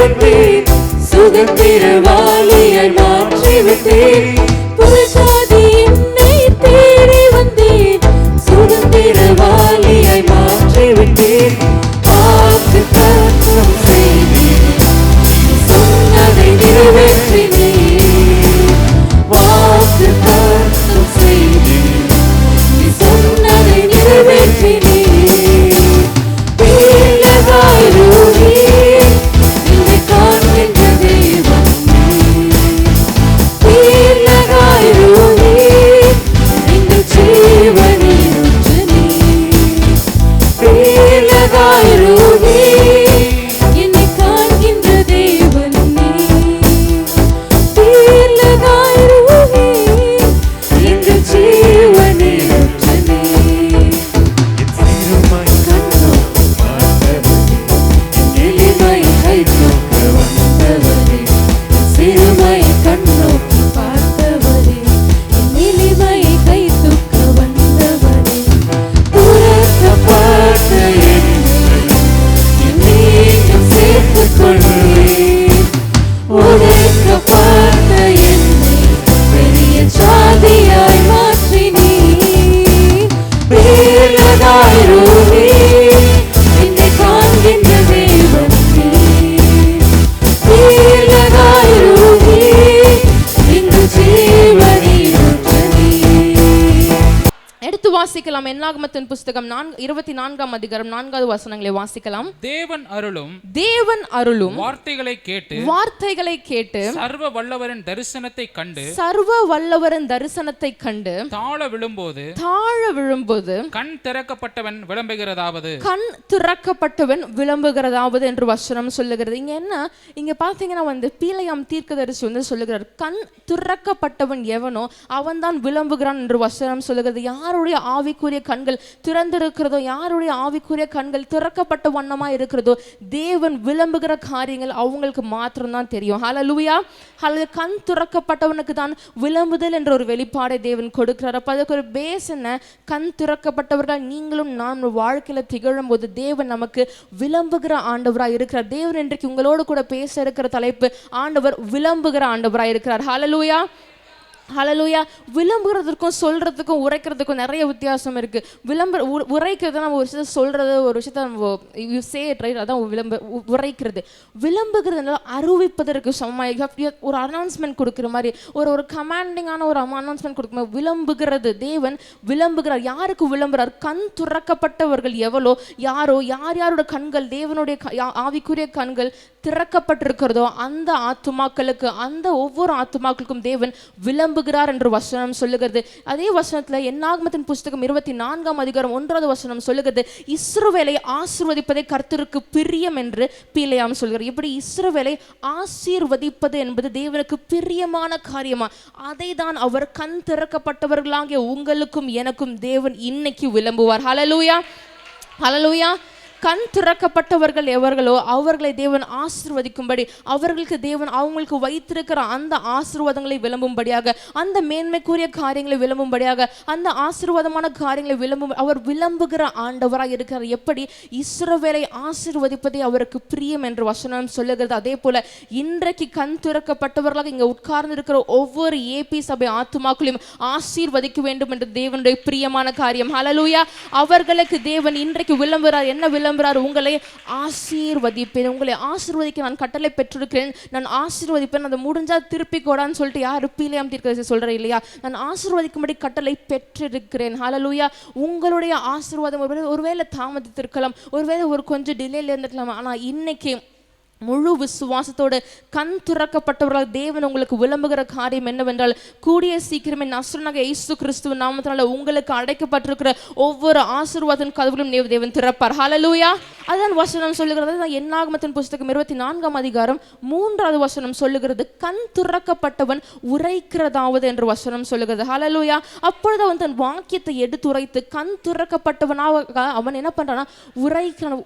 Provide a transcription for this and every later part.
வைப்பேன், சுதந்திரவாளியாய் மாற்றிவிட்டேன். புறஜாதி என்னை தேடி வந்தேன், சுதந்திரவாளியாய் மாற்றிவிட்டேன். வாக்குத்தத்தம் செய்தேன், சொன்னதை நிறைவேற்றினேன். வாக்குத்தத்தம் செய்தேன், சொன்னதை நிறைவேற்றினேன். பேலகாயிரோனே, என்னை காண்கின்ற தெய்வம் நீ. பேலகாயிரோனே, எங்கள் ஜீவனின் ஊற்று நீ. பேலகாயிரோனே, என்னை காண்கின்ற தெய்வம் நீ. பேலகாயிரோனே, எங்கள் ஜீவனின் ஊற்று நீ. சிறுமையை கண்ணோக்கி பார்த்தவரே, என் எளிமையை கை தூக்க வந்தவரே, துரத்தப்பட்ட என்னை நீயும் சேர்த்துக் கொள்வேன். உதைக்கப்பட்ட என்னை பெரிய ஜாதியாய் மாற்றினீர். பேலகாயிரோனே, என்னை காண்கின்ற தெய்வம் நீ. பேலகாயிரோனே, எங்கள் ஜீவனின் ஊற்று நீ. எடுத்து வாசிக்கலாம். என்னாகமத்தின் புஸ்தகம் 24ஆம் அதிகாரம் 4வது வசனங்களை வாசிக்கலாம். தேவன் அருளும் வார்த்தைகளை கேட்டு சர்வ வல்லவரின் தரிசனத்தை கண்டு தாழ விழும்போது கண் திறக்கப்பட்டவன் விளம்புகிறதாவது என்று வசனம் சொல்லுகிறது. இங்க என்ன, இங்க பாத்தீங்கன்னா பீலையாம் தீர்க்கதரிசி சொல்லுகிறார், கண் திறக்கப்பட்டவன் எவனோ அவன் தான் விளம்புகிறான் என்று வசனம் சொல்லுகிறது. யாருடைய ஆவிக்குரிய கண்கள் திறந்திருக்கிறதோ, யாருடைய ஆவிக்குரிய கண்கள் திறக்கப்பட்ட வண்ணமா இருக்கிறதோ, தேவன் விளம்புகிற காரியங்கள் அவங்களுக்கு மாத்திரம்தான் தெரியும். ஹல்லேலூயா. அல்லது கண் திறக்கப்பட்டவனுக்கு தான் விளம்புதல் என்ற ஒரு வெளிப்பாடை தேவன் கொடுக்கிறார். அப்ப அதுக்கு ஒரு பேஸ் என்ன, கண் திறக்கப்பட்டவர்கள் நீங்களும் நான் வாழ்க்கையில திகழும் போது தேவன் நமக்கு விளம்புகிற ஆண்டவராய் இருக்கிறார். தேவன் இன்றைக்கு உங்களோடு கூட பேச இருக்கிற தலைப்பு, ஆண்டவர் விளம்புகிற ஆண்டவராய் இருக்கிறார். ஹல்லேலூயா. ஹல்லேலூயா. விளம்புறதுக்கும் சொல்றதுக்கும் உரைக்கிறதுக்கும் நிறைய வித்தியாசம் இருக்கு. உரைக்கிறது நம்ம ஒரு விஷயத்தை சொல்றது, ஒரு விஷயத்தை யூ சே இட் ரைட், அதான் உரைக்கிறது. விளம்புகிறது அறிவிப்பதற்கு சமமாக ஒரு அனௌன்ஸ்மெண்ட் கொடுக்குற மாதிரி, ஒரு கமாண்டிங்கான ஒரு அனௌன்ஸ்மெண்ட் கொடுக்குற மாதிரி விளம்புகிறது. தேவன் விளம்புகிறார். யாருக்கு விளம்புறார்? கண் துறக்கப்பட்டவர்கள் எவ்வளோ, யாரோட கண்கள், தேவனுடைய ஆவிக்குரிய கண்கள் திறக்கப்பட்டிருக்கிறதோ அந்த ஆத்துமாக்களுக்கு, அந்த ஒவ்வொரு ஆத்துமாக்களுக்கும் தேவன் விளம்புகிறார் என்று வசனம் சொல்லுகிறது. அதே வசனத்துல என்னாகமத்தின் புஸ்தகம் 24ஆம் அதிகாரம் 1வது வசனம் சொல்லுகிறது, இஸ்ரவேலை ஆசீர்வதிப்பதை கர்த்தருக்கு பிரியம் என்று பீலையாம் சொல்கிறார். இப்படி இஸ்ரவேலை ஆசீர்வதிப்பது என்பது தேவனுக்கு பிரியமான காரியமா, அதை தான் அவர் கண் திறக்கப்பட்டவர்களாகிய உங்களுக்கும் எனக்கும் தேவன் இன்னைக்கு விளம்புவார். ஹல்லேலூயா. ஹல்லேலூயா. கண் திறக்கப்பட்டவர்கள் எவர்களோ அவர்களை தேவன் ஆசீர்வதிக்கும்படி, அவர்களுக்கு தேவன் அவங்களுக்கு வைத்திருக்கிற அந்த ஆசீர்வாதங்களை விளம்பும்படியாக, அந்த மேன்மைக்குரிய காரியங்களை விளம்பும்படியாக, அந்த ஆசீர்வாதமான காரியங்களை அவர் விளம்புகிற ஆண்டவராக இருக்கிறார். எப்படி இஸ்ரவேலை ஆசீர்வதிப்பதை அவருக்கு பிரியம் என்று வசனம் சொல்லுகிறது. அதே போல இன்றைக்கு கண் திறக்கப்பட்டவர்களாக இங்க உட்கார்ந்து இருக்கிற ஒவ்வொரு ஏபி சபை ஆத்துமாக்களையும் ஆசீர்வதிக்க வேண்டும் என்று தேவனுடைய பிரியமான காரியம். ஹல்லேலூயா. அவர்களுக்கு தேவன் இன்றைக்கு விளம்புகிறார். என்ன விளம்புகிறார்? உங்களை ஆசீர்வதிப்பேன், உங்களை ஆசீர்வதிக்க நான் கட்டளை பெற்றிருக்கிறேன், நான் ஆசீர்வதிப்பேன், அதை முடிஞ்சா திருப்பி கோடான்னு சொல்லிட்டு யாரு பீலையாம் தீர்க்கதரிசி சொல்ற இல்லையா, நான் ஆசீர்வதிக்கும்படி கட்டளை பெற்றிருக்கிறேன். ஹல்லேலூயா. உங்களுடைய ஆசீர்வாதம் ஒருவேளை தாமதித்திருக்கலாம், ஒருவேளை ஒரு கொஞ்சம் டிலேல இருந்திருக்கலாம், ஆனா இன்னைக்கு முழு விசுவாசத்தோடு கண் திறக்கப்பட்டவர்களால் தேவன் உங்களுக்கு விளம்புகிற காரியம் என்னவென்றால், கூடிய சீக்கிரமே நசரேயனாகிய இயேசு கிறிஸ்துவின் நாமத்தினால உங்களுக்கு அடைக்கப்பட்டிருக்கிற ஒவ்வொரு ஆசீர்வாதத்தின் கதவுகளும் தேவன் திறப்பார். ஹல்லேலூயா. அதான் வசனம் சொல்லுகிறது. என்னாகமத்தின் புஸ்தகம் 24ஆம் அதிகாரம் 3வது வசனம் சொல்லுகிறது, கண் திறக்கப்பட்டவன் உரைக்கிறதாவது என்று வசனம் சொல்லுகிறது. ஹல்லேலூயா. அப்பொழுது அவன் தன் வாக்கியத்தை எடுத்துரைத்து கண் திறக்கப்பட்டவனாக அவன் என்ன பண்றானா,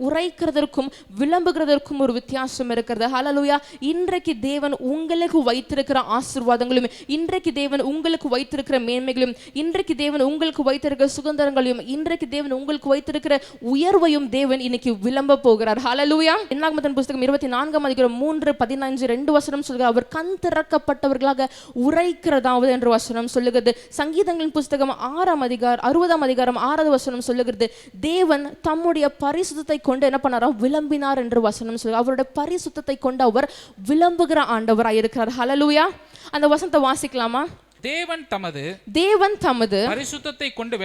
உரைக்கிறதற்கும் விளம்புகிறதற்கும் ஒரு வித்தியாசம் இருக்கிறது. ஹல்லேலூயா. இன்றைக்கு தேவன் உங்களுக்கு வைத்திருக்கிற ஆசீர்வாதங்களும், இன்றைக்கு தேவன் உங்களுக்கு வைத்திருக்கிற மேன்மைகளும், இன்றைக்கு தேவன் உங்களுக்கு வைத்திருக்கிற சுதந்திரங்களையும், இன்றைக்கு தேவன் உங்களுக்கு வைத்திருக்கிற உயர்வையும் தேவன் இன்னைக்கு விளம்ப போகிறார். ஹalleluya. என்னாகமத்தின் புத்தகம் 24:3-15 2 வசனம் சொல்கிறார், அவர் கண் திறக்கப்பட்டவர்களாக உரைக்கிறதாவது என்று வசனம் சொல்லுகிறது. சங்கீதங்களின் புத்தகம் 60ஆம் அதிகாரம் 6வது வசனம் சொல்லுகிறது, தேவன் தம்முடைய பரிசுத்தத்தை கொண்டு என்ன பண்ணாராம், விளம்பினார் என்று வசனம் சொல்லுகிறார். அவருடைய பரிசுத்தத்தை கொண்டு அவர் விளம்புகிற ஆண்டவராய் இருக்கிறார். ஹalleluya. அந்த வசனத்தை வாசிக்கலாமா? தேவன் தமது பரிசுத்தத்தை கொண்டு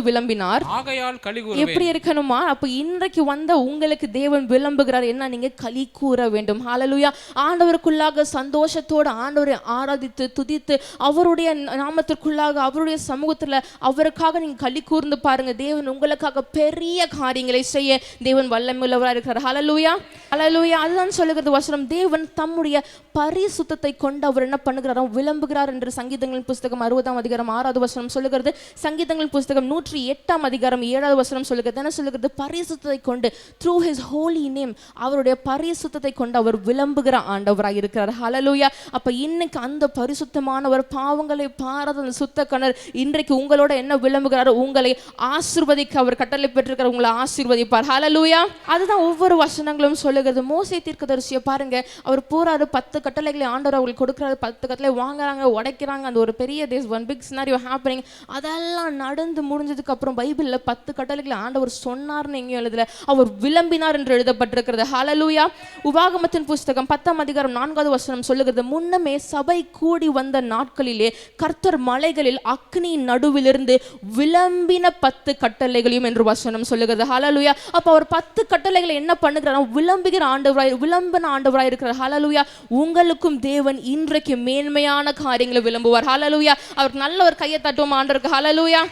விளம்பினார், ஆகையால் களிகூறுவேன். எப்படி இருக்கணுமா? அப்ப இன்றைக்கு வந்த உங்களுக்கு தேவன் விளம்புகிறார், என்ன நீங்க களி கூற வேண்டும். ஹalleluya. ஆண்டவருக்குள்ளாக சந்தோஷத்தோடு ஆண்டவரை ஆராதித்து துதித்து அவருடைய நாமத்திற்குள்ளாக அவருடைய சமூகத்துல அவருக்காக நீங்க களி கூர்ந்து பாருங்க. தேவன் உங்களுக்காக பெரிய காரியங்களை செய்ய தேவன் வல்லமையுள்ளவராக இருக்கிறார். ஹalleluya. ஹalleluya. அதுதான் சொல்லுகிறது வசனம், தேவன் தம்முடைய பரிசுத்தத்தை கொண்டு அவர் என்ன பண்ணுகிறார், விளம்புகிறார் என்று சங்கீதங்களின் புத்தகம் 60ஆம் அதிகாரம் 6வது வசனம் சொல்லுகிறது. சங்கீதங்களின் புத்தகம் 108ஆம் அதிகாரம் 7வது வசனம் சொல்லுகிறது. என்ன சொல்லுகிறது? பரிசுத்தத்தை கொண்டு through his holy name, அவருடைய பரிசுத்தத்தை கொண்டு அவர் விளம்புகிற ஆண்டவராய் இருக்கிறார். ஹalleluya. அப்ப இன்னைக்கு அந்த பரிசுத்தமானவர், பாவங்களை பாராத அந்த சுத்த கணர் இன்றைக்கு உங்களோட என்ன விளம்புகிறார், உங்களை ஆசீர்வதிக்க அவர் கட்டளை பெற்றிருக்கிறார், உங்களை ஆசீர்வதிப்பார். ஹalleluya. அதுதான் ஒவ்வொரு வசனங்களும் சொல்லுகிறது. மோசே தீர்க்கதரிசியை பாருங்க, அவர் போறாரு, 10 கட்டளைகளை ஆண்டவர் அவங்களுக்கு கொடுக்கிறாரு, 10 கட்டளை வாங்குறாங்க, உடைக்கிறாங்க. அந்த ஒரு பெரிய ஒன் பிக் சினாரியோ ஹேப்பனிங். அதெல்லாம் நடந்து முடிஞ்சதுக்கு அப்புறம் பைபிள்ல 10 கட்டளைகளை ஆண்டவர் சொன்னார்னு எங்கேயும் எழுதல, அவர் விளம்பினார் என்று எழுதப்பட்டிருக்கிறது. ஹalleluya. உபாகமத்தின் புத்தகம் 10ஆம் அதிகாரம் 4வது வசனம் சொல்லுகிறது, முன்னமே சபை கூடி வந்த நாட்களிலே கர்த்தர் மலைகளில் அக்னி நடுவிலிருந்து விளம்பின 10 கட்டளைகளையும் என்று வசனம் சொல்லுகிறது. ஹalleluya. அப்ப அவர் 10 கட்டளைகளை என்ன பண்ணுகிறார், விளம்புகிற ஆண்டவராய், விளம்பின ஆண்டவராய் இருக்கிறார். ஹalleluya. உங்களுக்கும் தேவன் இன்றைக்கு மேன்மையான காரியங்களை விளம்புவார். ஹalleluya. அவருக்கு நல்ல ஒரு கையை தட்டுவோம் ஆண்டவருக்கு. ஹalleluya.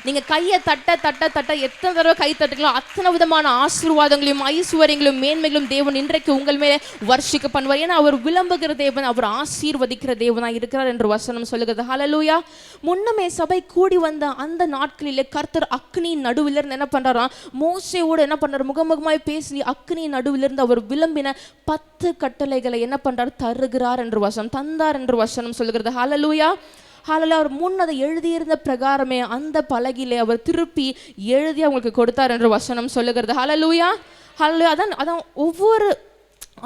நீங்க கையை தட்ட தட்ட தட்ட எத்தனை தடவை கை தட்டுங்களோ அத்தனை விதமான ஆசீர்வாதங்களையும் ஐஸ்வர்யங்களும் மேன்மைகளும் தேவன் இன்றைக்கு உங்கள் மேலே வர்ஷிக்க பண்ணுவார். ஏன்னா அவர் விளம்புகிற தேவன், அவர் ஆசீர்வதிக்கிற தேவனாய் இருக்கிறார் என்று வசனம் சொல்லுகிறது. ஹalleluya. முன்னமே சபை கூடி வந்த அந்த நாட்களிலே கர்த்தர் அக்னி நடுவிலிருந்து என்ன பண்றாராம், மோசேயோடு என்ன பண்றாரு, முகமுகமாய் பேசி அக்னி நடுவிலிருந்து அவர் விளம்பின 10 கட்டளைகளை என்ன பண்றார், தருகிறார் என்று வசனம், தந்தார் என்று வசனம் சொல்லுகிறது. ஹalleluya. ஹalleluya. அவர் முன்னதை எழுதியிருந்த பிரகாரமே அந்த பலகையிலே அவர் திருப்பி எழுதி அவங்களுக்கு கொடுத்தார் என்று வசனம் சொல்லுகிறது. ஹalleluya. ஹalleluya. அதான் ஒவ்வொரு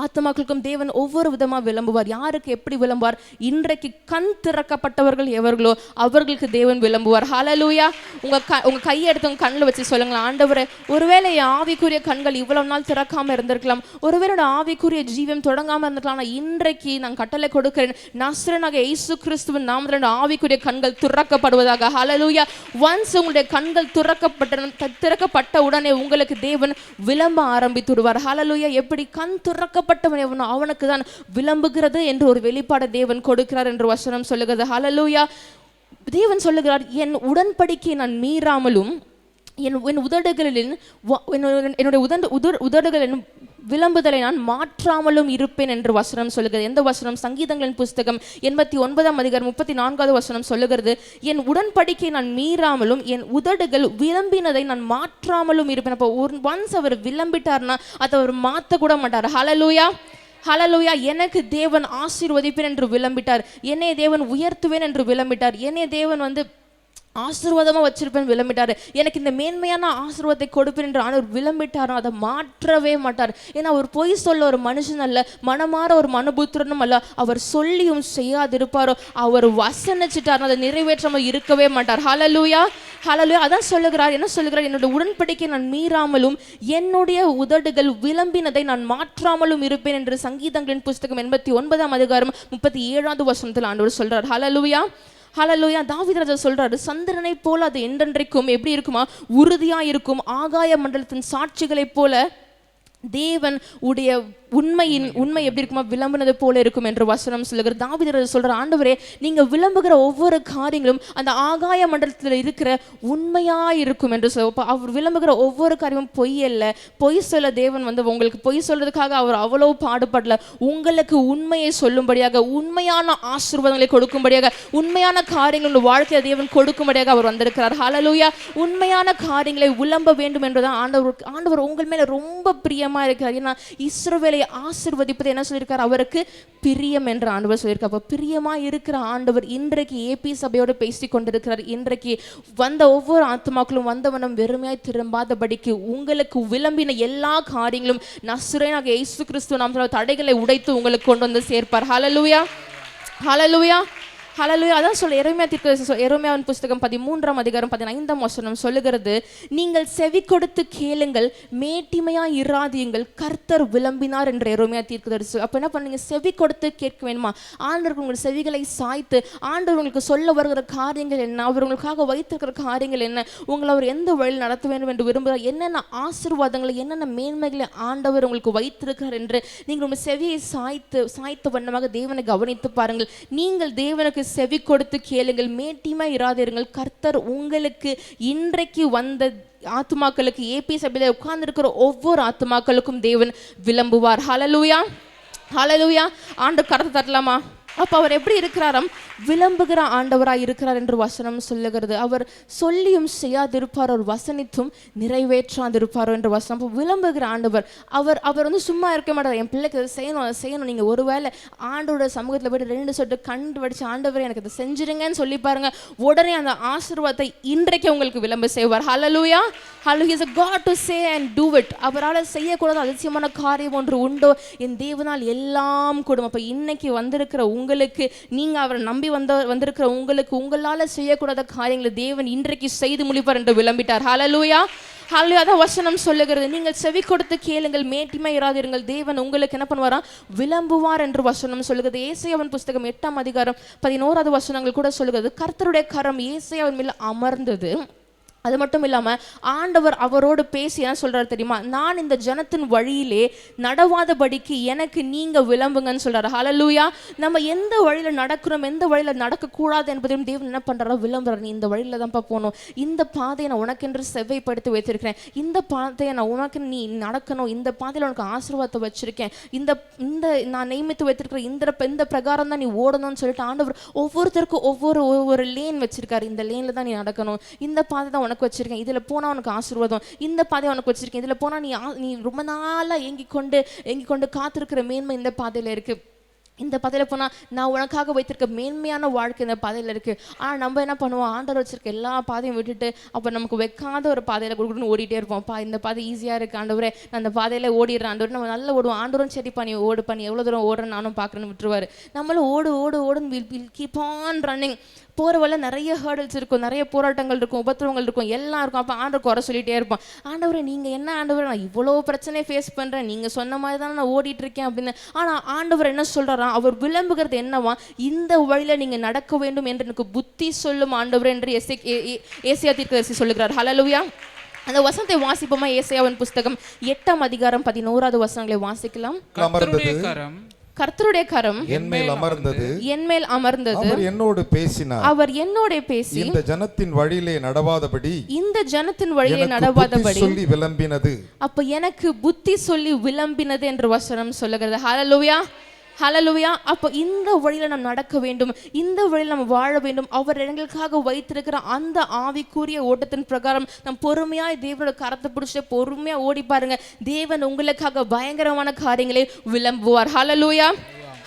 ஆத்மாக்களுக்கும் தேவன் ஒவ்வொரு விதமா விளம்புவார். யாருக்கு எப்படி விளம்புவார்? இன்றைக்கு கண் திறக்கப்பட்டவர்கள் எவர்களோ அவர்களுக்கு தேவன் விளம்புவார். ஹalleluya. உங்க கையை எடுத்து உங்க கண்ணில் வச்சு சொல்லுங்களா, ஆண்டவரே, ஒருவேளை ஆவிக்குரிய கண்கள் இவ்வளவு நாள் திறக்காம இருந்திருக்கலாம், ஒருவேளை ஆவிக்குரிய ஜீவம் தொடங்காம இருந்திருக்கலாம், ஆனால் இன்றைக்கு நான் கட்டளை கொடுக்கிறேன், நஸ்ரேனாகிய இயேசு கிறிஸ்துவின் நாமத்தில் ஆவிக்குரிய கண்கள் திறக்கப்படுவதாக. ஹalleluya. ஒன்ஸ் உங்களுடைய கண்கள் திறக்கப்பட்ட உடனே உங்களுக்கு தேவன் விளம்ப ஆரம்பித்துடுவார். ஹalleluya. எப்படி கண் திறக்க அவனுக்கு தான் விளம்புகிறது என்று ஒரு வெளிப்பாடு தேவன் கொடுக்கிறார் என்று வசனம் சொல்லுகிறது. ஹalleluya. தேவன் சொல்லுகிறார், என் உடன்படிக்கையை நான் மீறாமலும் என் உதடுகளில் என்னுடைய உதடுகளின் விளம்புதலை நான் மாற்றாமலும் இருப்பேன் என்று வசனம் சொல்லுகிறது. எந்த வசனம்? சங்கீதங்களின் புத்தகம் 89ஆம் அதிகாரம் 34வது வசனம் சொல்லுகிறது, என் உடன்படிக்கை நான் மீறாமலும் என் உதடுகள் விளம்பினதை நான் மாற்றாமலும் இருப்பேன். அப்போ ஒன்ஸ் அவர் விளம்பிட்டார்னா அதை அவர் மாற்ற கூட மாட்டார். ஹalleluya. ஹalleluya. எனக்கு தேவன் ஆசீர்வதிப்பேன் என்று விளம்பிட்டார், என்னை தேவன் உயர்த்துவேன் என்று விளம்பிட்டார், என்னை தேவன் ஆசீர்வாதமா வச்சிருப்பேன் விளம்பிட்டாரு, எனக்கு இந்த மேன்மையான ஆசீர்வாதத்தை கொடுப்பேன் என்று ஆண்டவர் விளம்பிட்டாரோ அதை மாற்றவே மாட்டார். ஏன்னா அவர் பொய் சொல்ல ஒரு மனுஷன் அல்ல, மனமாற ஒரு மனுபுத்திரனும் அல்ல. அவர் சொல்லியும் செய்யாதிருப்பாரோ, அவர் வசனிச்சிட்டார், அதை நிறைவேற்றாமல் இருக்கவே மாட்டார். ஹalleluya. ஹalleluya. அதான் சொல்லுகிறார், என்ன சொல்லுகிறார், என்னுடைய உடன்படிக்கை நான் மீறாமலும் என்னுடைய உதடுகள் விளம்பினதை நான் மாற்றாமலும் இருப்பேன் என்று சங்கீதங்களின் புத்தகம் 89ஆம் அதிகாரம் 37வது வசனத்தில் ஆண்டவர் சொல்றார். ஹalleluya. ஹalleluya. தாவீது ராஜா சொல்றாரு, சந்திரனை போல அது என்றென்றைக்கும் எப்படி இருக்குமா, உறுதியா இருக்கும், ஆகாய மண்டலத்தின் சாட்சிகளை போல தேவன் உடைய உண்மை எப்படி இருக்குமா, விளம்புனது போல இருக்கும் என்று வசனம் சொல்லுகிறது. தாவீது ராஜா சொல்ற, ஆண்டவரே, நீங்க விளம்புகிற ஒவ்வொரு காரியங்களும் அந்த ஆகாய மண்டலத்தில் இருக்கிற உண்மையா இருக்கும் என்று சொல்ல. அவர் விளம்புகிற ஒவ்வொரு காரியமும் பொய் அல்ல. பொய் சொல்ல தேவன் உங்களுக்கு பொய் சொல்றதுக்காக அவர் அவ்வளவு பாடுபடல. உங்களுக்கு உண்மையை சொல்லும்படியாக, உண்மையான ஆசீர்வாதங்களை கொடுக்கும்படியாக, உண்மையான காரியங்கள் வாழ்க்கையை தேவன் கொடுக்கும்படியாக அவர் வந்திருக்கிறார். ஹalleluya. உண்மையான காரியங்களை விளம்ப வேண்டும் என்றுதான் ஆண்டவர் உங்கள் மேல ரொம்ப பிரியமா பிரியமா இருக்கிறார். ஏன்னா இஸ்ரவேலை ஆசீர்வதிப்பது என்ன சொல்லியிருக்கார், அவருக்கு பிரியம் என்ற ஆண்டவர் சொல்லியிருக்கார். அப்போ பிரியமா இருக்கிற ஆண்டவர் இன்றைக்கு ஏபி சபையோடு பேசி கொண்டிருக்கிறார். இன்றைக்கு வந்த ஒவ்வொரு ஆத்மாக்களும் வந்தவனம் வெறுமையாய் திரும்பாதபடிக்கு உங்களுக்கு விளம்பின எல்லா காரியங்களும் நசரேயனாகிய இயேசு கிறிஸ்து நாமத்தினாலே தடைகளை உடைத்து உங்களுக்கு கொண்டு வந்து சேர்ப்பார். ஹல்லேலூயா, ஹல்லேலூயா, ஹல்லேலூயா. அதான் சொல்ல எரேமியாவின் புஸ்தகம் 13ஆம் அதிகாரம் 15ஆம் வசனம் சொல்லுகிறது, நீங்கள் செவி கொடுத்து கேளுங்கள், மேட்டிமையா இராதீங்கள், கர்த்தர் விளம்பினார் என்று எரேமியா தீர்க்கதரிசி. அப்போ என்ன பண்ணுங்க, செவி கொடுத்து கேட்க வேணுமா? ஆண்டவர் உங்கள் செவிகளை சாய்த்து ஆண்டவர் உங்களுக்கு சொல்ல வருகிற காரியங்கள் என்ன, அவர் உங்களுக்காக வைத்திருக்கிற காரியங்கள் என்ன, உங்களை அவர் எந்த வழியில் நடத்த வேண்டும் என்று விரும்புகிறார், என்னென்ன ஆசீர்வாதங்களை என்னென்ன மேன்மைகளை ஆண்டவர் உங்களுக்கு வைத்திருக்கிறார் என்று நீங்கள் உங்கள் செவியை சாய்த்த வண்ணமாக தேவனை கவனித்து பாருங்கள். நீங்கள் தேவனுக்கு செவி கொடுத்து கேளுங்கள், மேட்டிமை இராதிருங்கள், கர்த்தர் உங்களுக்கு இன்றைக்கு வந்த ஆத்துமாக்களுக்கு ஏபி சபையில உட்கார்ந்து இருக்கிற ஒவ்வொரு ஆத்துமாக்களுக்கும் தேவன் விளம்புவார். ஹல்லேலூயா, ஹல்லேலூயா. ஆண்டவர் கரத்தை தட்டலாமா? அப்போ அவர் எப்படி இருக்கிறாராம், விளம்புகிற ஆண்டவராய் இருக்கிறார் என்று வசனம் சொல்லுகிறது. அவர் சொல்லியும் செய்யாதிருப்பார், அவர் வசனித்தும் நிறைவேற்றாதிருப்பாரோ என்று வசனம். அப்போ விளம்புகிற ஆண்டவர் அவர் வந்து சும்மா இருக்க மாட்டார். என் பிள்ளைக்கு அதை செய்யணும். நீங்கள் ஒருவேளை ஆண்டோட சமூகத்தில் போய்ட்டு 2 சொட்டு கண்டுபிடிச்சு ஆண்டவர் எனக்கு அதை செஞ்சிருங்கன்னு சொல்லி பாருங்க, உடனே அந்த ஆசீர்வாதத்தை இன்றைக்கு உங்களுக்கு விளம்ப செய்வார். ஹல்லேலூயா, ஹல்லேலூயா. He is a God to say and do it. அவரால் செய்யக்கூடாத அதிசயமான காரியம் ஒன்று உண்டோ? என் தேவனால் எல்லாம் கூடும். அப்போ இன்னைக்கு வந்திருக்கிற உங்களுக்கு, நீங்க அவரை நம்பி வந்திருக்கிற உங்களுக்கு, உங்களால செய்யக்கூடாத காரியங்களை தேவன் இன்றைக்கு செய்து முடிப்பார் என்று விளம்பிட்டார். ஹல்லேலூயா, ஹல்லேலூயா. அதான் வசனம் சொல்லுகிறது, நீங்கள் செவி கொடுத்து கேளுங்கள், மேட்டிமை இராதிருங்கள், தேவன் உங்களுக்கு என்ன பண்ணுவாரா, விளம்புவார் என்று வசனம் சொல்லுகிறது. ஏசாயாவின் புஸ்தகம் 8ஆம் அதிகாரம் 11வது வசனங்கள் கூட சொல்லுகிறது, கர்த்தருடைய கரம் ஏசாயாவின் மேல் அமர்ந்தது. அது மட்டும் இல்லாமல் ஆண்டவர் அவரோடு பேசி என்ன சொல்கிறார் தெரியுமா, நான் இந்த ஜனத்தின் வழியிலே நடவாதபடிக்கு எனக்கு நீங்கள் விளம்புங்கன்னு சொல்கிறார். ஹல்லேலூயா. நம்ம எந்த வழியில் நடக்கிறோம், எந்த வழியில் நடக்கக்கூடாது என்பதையும் தேவன் என்ன பண்ணுறாரோ விளம்புறார். நீ இந்த வழியில் தான்ப்பா போகணும், இந்த பாதையை நான் உனக்கென்று செவ்வைப்படுத்தி வைத்திருக்கிறேன், இந்த பாதையை நான் உனக்கு நீ நடக்கணும், இந்த பாதையில் உனக்கு ஆசீர்வாதத்தை வச்சுருக்கேன், இந்த நான் நியமித்து வைத்திருக்கிற இந்த பிரகாரம் தான் நீ ஓடணும்னு சொல்லிட்டு ஆண்டவர் ஒவ்வொருத்தருக்கும் ஒவ்வொரு லேன் வச்சிருக்காரு. இந்த லேனில் தான் நீ நடக்கணும், இந்த பாதை தான் வச்சிருக்கேன், இதுல போனா உனக்கு ஆசீர்வாதம், இந்த பாதையை உனக்கு வச்சிருக்கேன், இதுல போனா நீ ரொம்ப நாளா ஏங்கி கொண்டு காத்திருக்கிற மேன்மை இந்த பாதையில இருக்கு, இந்த பாதையில் போனால் நான் உனக்காக வைத்திருக்க மேன்மையான வாழ்க்கை இந்த பாதையில் இருக்குது. ஆனால் நம்ம என்ன பண்ணுவோம், ஆண்டவர் வச்சிருக்க எல்லா பாதையும் விட்டுட்டு அப்போ நமக்கு வைக்காத ஒரு பாதையில் கொடுக்கணும்னு ஓடிட்டே இருப்போம்ப்பா, இந்த பாதை ஈஸியாக இருக்குது ஆண்டவரே, நான் அந்த பாதையில் ஓடிடுறேன் ஆண்டவர், நம்ம நல்லா ஓடுவோம். ஆண்டவரும் சரிப்பா நீ ஓடுப்பா, நீ எவ்வளோ தூரம் ஓடுறேன்னு நானும் பார்க்குறேன்னு விட்டுருவார். நம்மளும் ஓடுன்னு கீப் ஆன் ரன்னிங். போகிற வழியில் நிறைய ஹேர்டல்ஸ் இருக்கும், நிறைய போராட்டங்கள் இருக்கும், உபத்திரவங்கள் இருக்கும், எல்லாம் இருக்கும். அப்போ ஆண்டவர் குறை சொல்லிகிட்டே இருப்பான், ஆண்டவரை நீங்கள் என்ன ஆண்டவர், நான் இவ்வளோ பிரச்சனையை ஃபேஸ் பண்ணுறேன், நீங்கள் சொன்ன மாதிரி தான் நான் ஓடிட்டு இருக்கேன் அப்படின்னு. ஆனால் ஆண்டவர் என்ன சொல்கிறாரா, அவர் விளம்புகிறது என்னவா, இந்த வழியில் நீங்கள் நடக்க வேண்டும் என்று எனக்கு புத்தி சொல்லும் ஆண்டவர் என்று ஏசாயா தீர்க்கதரிசி சொல்லுகிறார். ஹல்லேலூயா. அந்த வசனத்தை வாசிப்போமா? ஏசாயாவின் புஸ்தகம் 8ஆம் அதிகாரம் 11வது வசனங்களை வாசிக்கலாம். கர்த்தருடைய கரம் என்மேல் அமர்ந்தது, அவர் என்னோடு பேசி இந்த ஜனத்தின் வழியிலே நடவாதபடி சொல்லி விளம்பினது. அப்ப எனக்கு புத்தி சொல்லி விளம்பினது என்று வசனம் சொல்லுகிறது. ஹல்லேலூயா, ஹல்லேலூயா. அப்போ இந்த வழியில் நாம் நடக்க வேண்டும், இந்த வழியில் நம்ம வாழ வேண்டும். அவர் எங்களுக்காக வைத்திருக்கிற அந்த ஆவிக்குரிய ஓட்டத்தின் பிரகாரம் நம் பொறுமையாய் தேவனோட கரத்தை பிடிச்சிட்டு பொறுமையாக ஓடி பாருங்க, தேவன் உங்களுக்காக பயங்கரமான காரியங்களை விளம்புவார். ஹல்லேலூயா,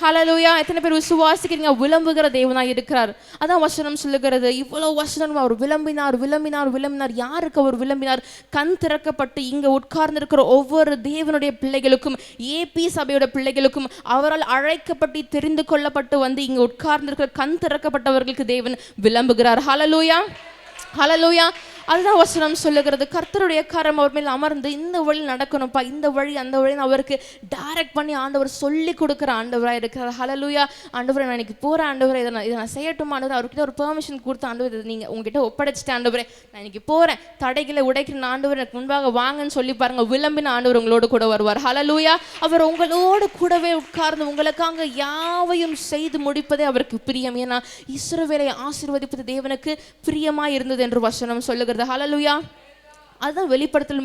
ஹல்லேலூயா. எத்தனை பேர் விசுவாசிக்கிறீங்க, விளம்புகிற தேவனாய் இருக்கிறார். அதான் வசனம் சொல்லுகிறது, இவ்வளோ வசனம் அவர் விளம்பினார். யாருக்கு அவர் விளம்பினார்? கண் திறக்கப்பட்டு இங்கே உட்கார்ந்து இருக்கிற ஒவ்வொரு தேவனுடைய பிள்ளைகளுக்கும், ஏபி சபையோட பிள்ளைகளுக்கும், அவரால் அழைக்கப்பட்டு தெரிந்து கொள்ளப்பட்டு வந்து இங்கே உட்கார்ந்து இருக்கிற கண் திறக்கப்பட்டவர்களுக்கு தேவன் விளம்புகிறார். ஹல்லேலூயா, ஹல்லேலூயா. அதுதான் வசனம் சொல்லுகிறது, கர்த்தருடைய கரம் அவர் மேல் அமர்ந்து இந்த வழியில் நடக்கணும்ப்பா, இந்த வழி அந்த வழின்னு அவருக்கு டைரக்ட் பண்ணி ஆண்டவர் சொல்லி கொடுக்குற ஆண்டவராக இருக்கிறார். ஹல்லேலூயா. ஆண்டவரை நான் இன்னைக்கு போகிறேன் ஆண்டவரை, இதை நான் செய்யட்டும் ஆண்டவர், அவர்கிட்ட ஒரு பெர்மிஷன் கொடுத்த ஆண்டவர், இதை நீங்கள் உங்ககிட்ட ஒப்படைச்சிட்டு ஆண்டவரே நான் இன்னைக்கு போகிறேன், தடைகளை உடைக்கிற ஆண்டவர் எனக்கு முன்பாக வாங்கன்னு சொல்லி பாருங்க, விளம்பின ஆண்டவர் உங்களோடு கூட வருவார். ஹல்லேலூயா. அவர் உங்களோடு கூடவே உட்கார்ந்து உங்களுக்காக யாவையும் செய்து முடிப்பதே அவருக்கு பிரியம். ஏன்னா இஸ்ரவேலை ஆசீர்வதிப்பது தேவனுக்கு பிரியமாய் இருந்தது என்று வசனம் சொல்லுகிறது. ஹல்லேலூயா, அதுதான் வெளிப்படுத்தல்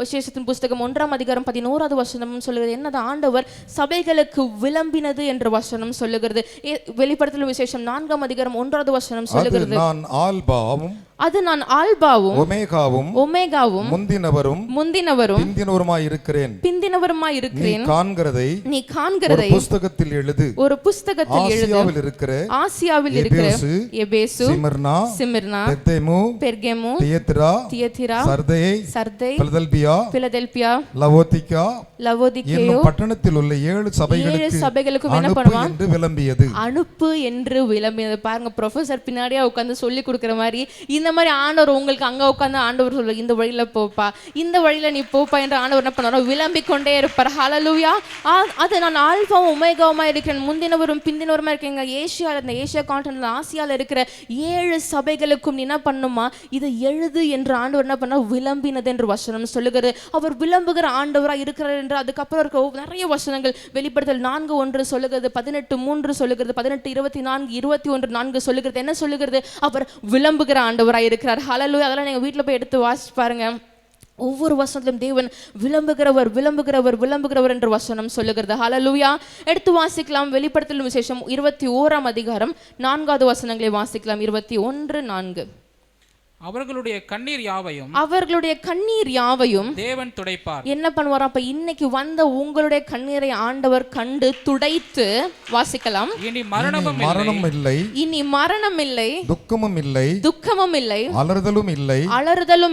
விசேஷத்தின் புஸ்தகம் 1ஆம் அதிகாரம் 11வது வசனம் சொல்லுகிறது. என்னது? ஆண்டவர் சபைகளுக்கு விளம்பினது என்ற வசனம் சொல்லுகிறது. வெளிப்படுத்தல் விசேஷம் 4ஆம் அதிகாரம் 1வது வசனம் சொல்லுகிறது. அது நான் ஆல்பாவும் ஒமேகாவும் முந்தினவரும் பிந்தினவருமாய் இருக்கிறேன். நீ காண்கிறதை புஸ்தகத்தில் எழுது. ஒரு புஸ்தகத்தில் எழுது. ஆசியாவில் இருக்கிற எபேசு, சிமிர்னா, பெர்கேமு, தியத்திரா, சர்தை, பிலதெல்பியா, லவோதிக்கேயோ பட்டணத்தில் உள்ள 7 சபைகளுக்கு என்ன பண்ணுவான்? விளம்பியது. அனுப்பு என்று விளம்பியது. பாருங்க, ப்ரொஃபசர் பின்னாடியே உட்கார்ந்து சொல்லி கொடுக்கிற மாதிரி இந்த மாதிரி ஆண்டவர் உங்களுக்கு அங்க உட்கார்ந்து ஆண்டவர் சொல்ல, இந்த வழியில போப்பா, இந்த வழியில நீ போப்பா என்று ஆண்டவர் என்ன பண்ணுவாரோ விளம்பிக் கொண்டே இருப்பார். ஹல்லேலூயா. அது நான் ஆல்பாவும் ஒமேகாவுமா இருக்கிறேன், முந்தினவரும் பிந்தினவருமா இருக்கேங்க. ஏசியா கான்டினென்ட், ஆசியால இருக்கிற 7 சபைகளுக்கும் நீ என்ன பண்ணுமா? இதை எழுது என்று ஆண்டவர் என்ன பண்ண விளம்பினது என்று வசனம் சொல்லுகிறது. அவர் விளம்புகிற ஆண்டவரா இருக்கிறார் என்று அதுக்கப்புறம் இருக்க நிறைய வசனங்கள் வெளிப்படுத்தல் 4:1 சொல்லுகிறது, 18:3 சொல்லுகிறது, 18:24, 21:4 சொல்லுகிறது. என்ன சொல்லுகிறது? அவர் விளம்புகிற ஆண்டவரா இருக்கிறார். ஹல்லேலூயா. அதெல்லாம் நீங்க வீட்டுல போய் எடுத்து வாசிச்சு பாருங்க. ஒவ்வொரு வசனத்திலும் தேவன் விளம்புகிறவர் என்ற வசனம் சொல்லுகிறது. ஹல்லேலூயா. எடுத்து வாசிக்கலாம். வெளிப்படுத்தல் விசேஷம் 21ஆம் அதிகாரம் 4வது வசனங்களை வாசிக்கலாம். 21:4. அவர்களுடைய கண்ணீர் யாவையும் தேவன் துடைப்பார். என்ன பண்ணுவார்? அப்ப இன்னைக்கு வந்த உங்களுடைய கண்ணீரை ஆண்டவர் கண்டு துடைத்து, வாசிக்கலாம். இனி மரணம் இல்லை, துக்கமும் இல்லை, அலறுதலும்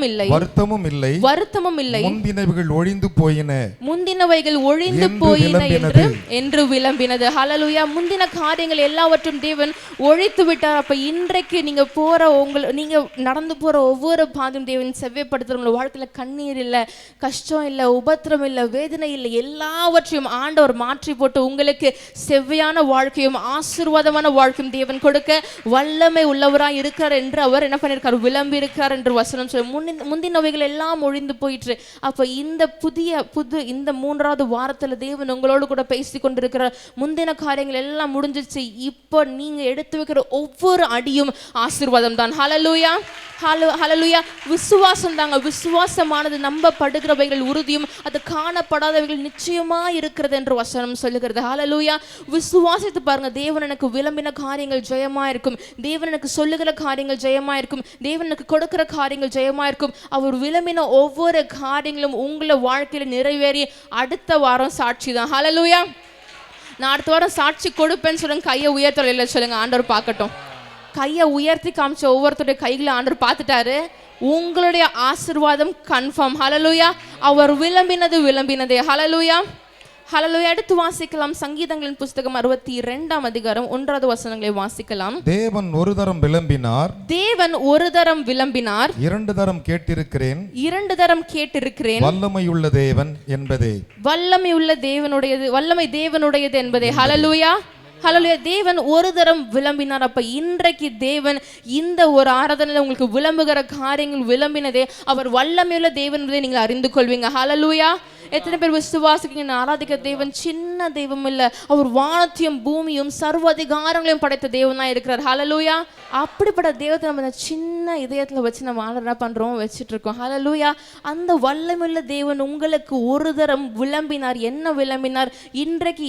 இல்லை, வருத்தமும் இல்லை, முந்தினவைகள் ஒழிந்து போயின என்று விளம்பினது. ஹல்லேலூயா. முந்தின காரியங்கள் எல்லாவற்றும் தேவன் ஒழித்து விட்டார். அப்ப இன்றைக்கு நீங்க நீங்க நடந்து போற ஒவ்வொரு பாதையும் தேவன் செவ்வைப்படுத்துற வாழ்க்கையில கண்ணீர் இல்ல, கஷ்டம் இல்ல, உபத்திரம் இல்ல, வேதனை இல்லை, எல்லாவற்றையும் ஆண்டவர் மாற்றி போட்டு உங்களுக்கு செவ்வையான வாழ்க்கையும் ஆசீர்வாதமான வாழ்க்கையும் தேவன் கொடுக்க வல்லமை உள்ளவராய் இருக்கிறார் என்று அவர் என்ன பண்ணியிருக்கார்? விளம்பி இருக்கிறார் என்று வசனம் சொல்லி முந்தினவைகள் எல்லாம் ஒழிந்து போயிற்று. அப்ப இந்த இந்த 3வது வாரத்துல தேவன் உங்களோடு கூட பேசி கொண்டிருக்கிறார். முந்தின காரியங்கள் எல்லாம் முடிஞ்சிச்சு. இப்போ நீங்க எடுத்து வைக்கிற ஒவ்வொரு அடியும் ஆசீர்வாதம் தான். ஹல்லேலூயா. ஹல்லேலூயா. விசுவாசம் தாங்க. விசுவாசமானது நம்பப்படுகிறவைகள் உறுதியும் அது காணப்படாதவைகள் நிச்சயமா இருக்கிறது என்று வசனம் சொல்லுகிறது. ஹல்லேலூயா. விசுவாசித்து பாருங்க. தேவன் எனக்கு விளம்பின காரியங்கள் ஜெயமா இருக்கும், தேவன் எனக்கு சொல்லுகிற காரியங்கள் ஜெயமா இருக்கும், தேவன் எனக்கு கொடுக்கிற காரியங்கள் ஜெயமா இருக்கும். அவர் விளம்பின ஒவ்வொரு காரியங்களும் உங்களை வாழ்க்கையில நிறைவேறி அடுத்த வாரம் சாட்சி தான். ஹல்லேலூயா. நான் அடுத்த வாரம் சாட்சி கொடுப்பேன்னு சொல்லுங்க. கையை உயர்த்தல இல்லை சொல்லுங்க, ஆண்டவர் பார்க்கட்டும். கையை உயர்த்தி காமிச்ச ஒவ்வொருத்தருடைய கைகளை ஆண்டவர் பார்த்துட்டாரு. உங்களுடைய ஆசீர்வாதம் கன்ஃபார்ம். ஹல்லேலூயா. அவர் விளம்பினதே. ஹல்லேலூயா. ஹல்லேலூயா. எடுத்து வாசிக்கலாம். சங்கீதங்களின் புஸ்தகம் 62ஆம் அதிகாரம் 1வது வசனங்களை வாசிக்கலாம். தேவன் ஒரு தரம் விளம்பினார், 2 தரம் கேட்டிருக்கிறேன், வல்லமையுள்ள தேவன் என்பதே. வல்லமை தேவனுடையது என்பதே. ஹல்லேலூயா. ஹல்லேலூயா. தேவன் ஒரு தரம் விளம்பினார். அப்ப இன்றைக்கு தேவன் இந்த ஒரு ஆராதனையில உங்களுக்கு விளம்புகிற காரியங்கள் விளம்பினதே அவர் வல்லமையுள்ள தேவன் என்பதை நீங்கள் அறிந்து கொள்வீங்க. ஹல்லேலூயா. எத்தனை பேர் விசுவாசிக்கிறீங்க? ஆராதிக்க தேவன் சின்ன தெய்வம் இல்ல, அவர் வானத்தையும் பூமியும் சர்வ அதிகாரங்களையும் படைத்த தேவனா இருக்கிறார். ஹல்லேலூயா. அப்படிப்பட்ட தேவத்தை நம்ம சின்ன இதயத்துல வச்சு நம்ம என்ன பண்றோம்? வச்சுட்டு இருக்கோம். ஹல்லேலூயா. அந்த வல்லமையுள்ள தேவன் உங்களுக்கு ஒரு தரம் விளம்பினார். என்ன விளம்பினார்? இன்றைக்கு